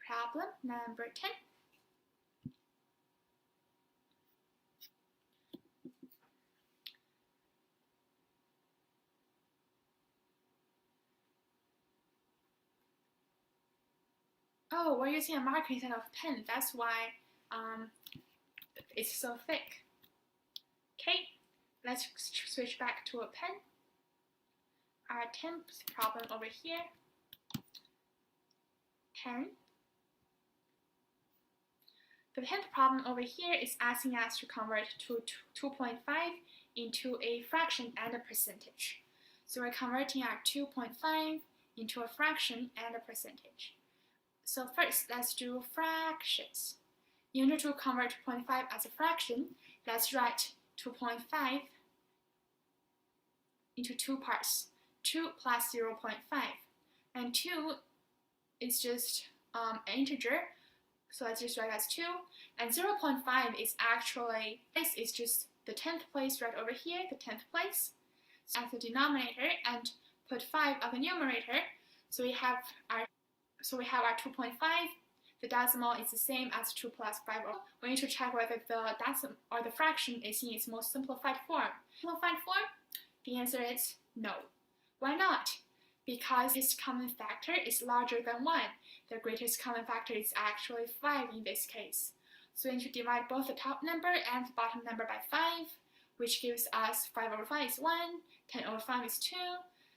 Problem number 10. Oh, we're using a marker instead of pen. That's why it's so thick. Okay, let's switch back to a pen. Our 10th problem over here. 10. The 10th problem over here is asking us to convert 2.5 into a fraction and a percentage. So we're converting our 2.5 into a fraction and a percentage. So first, let's do fractions. In order to convert 2.5 as a fraction, let's write 2.5 into two parts. 2 plus 0.5. And 2 is just an integer, so let's just write as 2. And 0.5 is actually, this is just the 10th place right over here, the 10th place, so as the denominator, and put 5 as the numerator. So we have our 2.5. The decimal is the same as 2 plus 5. We need to check whether the decimal or the fraction is in its most simplified form. Simplified form? The answer is no. Why not? Because its common factor is larger than 1. The greatest common factor is actually 5 in this case. So we need to divide both the top number and the bottom number by 5, which gives us 5 over 5 is 1, 10 over 5 is 2.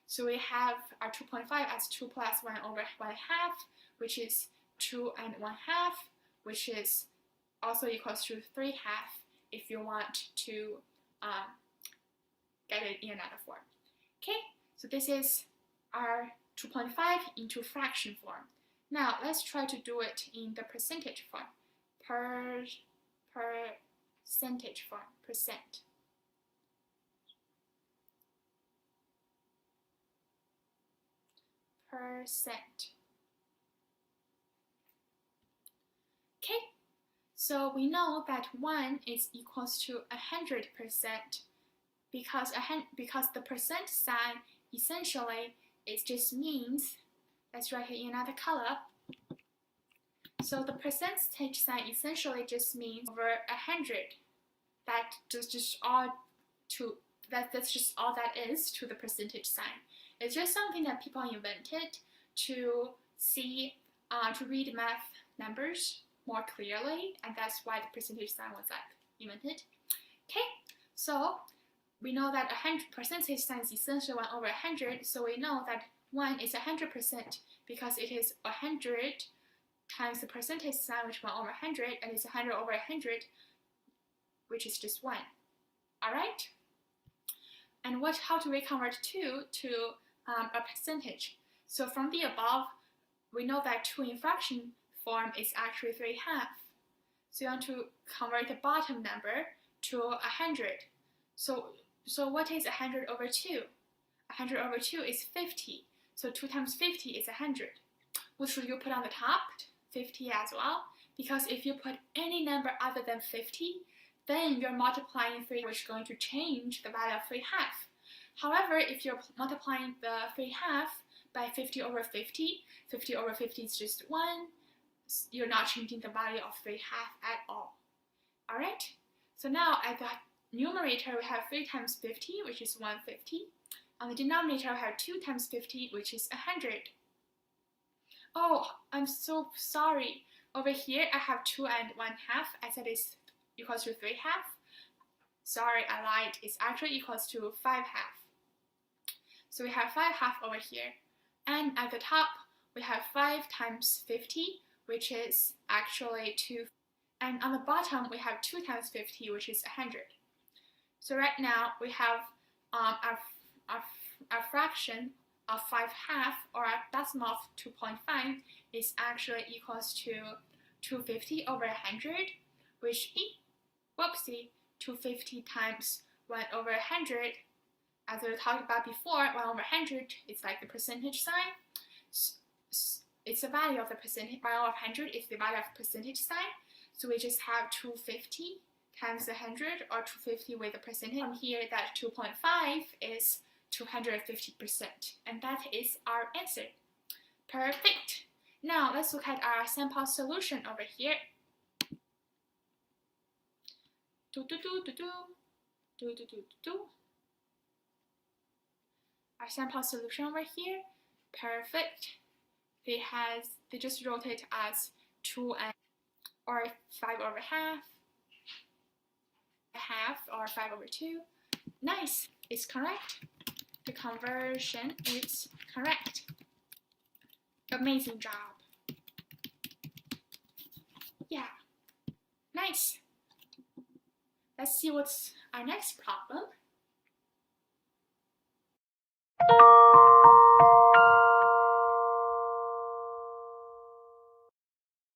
So we have our 2.5 as 2 plus 1 over 1 half, which is 2 and 1 half, which is also equals to 3 half if you want to get it in another form. Okay, so this is our 2.5 into fraction form. Now let's try to do it in the percentage form. Percentage form, percent. Percent. Okay, so we know that 1 is equals to 100% because the percent sign essentially it just means, let's write it in another color. So the percentage sign essentially just means over 100. That's just all that is to the percentage sign. It's just something that people invented to see, to read math numbers more clearly, and that's why the percentage sign was invented. Okay, so we know that 100 percentage sign is essentially 1 over 100, so we know that 1 is 100% because it is 100 times the percentage sign, which is 1 over 100, and it's 100 over 100, which is just 1. Alright? And how do we convert 2 to a percentage? So from the above, we know that 2 in fraction form is actually 3 half. So you want to convert the bottom number to 100. So what is 100 over 2? 100 over 2 is 50. So 2 times 50 is 100. What should you put on the top? 50 as well. Because if you put any number other than 50, then you're multiplying 3, which is going to change the value of 3 half. However, if you're multiplying the 3 half by 50 over 50, 50 over 50 is just 1. You're not changing the value of 3 half at all. Alright? So now at the numerator we have 3 times 50, which is 150. On the denominator we have 2 times 50, which is 100. Oh, I'm so sorry. Over here I have 2 and 1 half. I said it's equals to 3 half. Sorry, I lied. It's actually equals to 5 half. So we have 5 half over here. And at the top we have 5 times 50, which is actually 2. And on the bottom we have 2 times 50, which is 100. So right now we have our fraction of 5 half, or a decimal of 2.5, is actually equals to 250 over 100, which, whoopsie, 250 times 1 over 100, as we talked about before, 1 over 100 is like the percentage sign. It's the value of the percentage. 1 over 100 is the value of the percentage sign. So we just have 250 times 100, or 250 with the percentage. From here, that 2.5 is 250%. And that is our answer. Perfect. Now let's look at our sample solution over here. Our sample solution over here, perfect. They just wrote it as 2 and or 5 over half, or 5 over 2. Nice, it's correct. The conversion is correct. Amazing job. Yeah, nice. Let's see what's our next problem.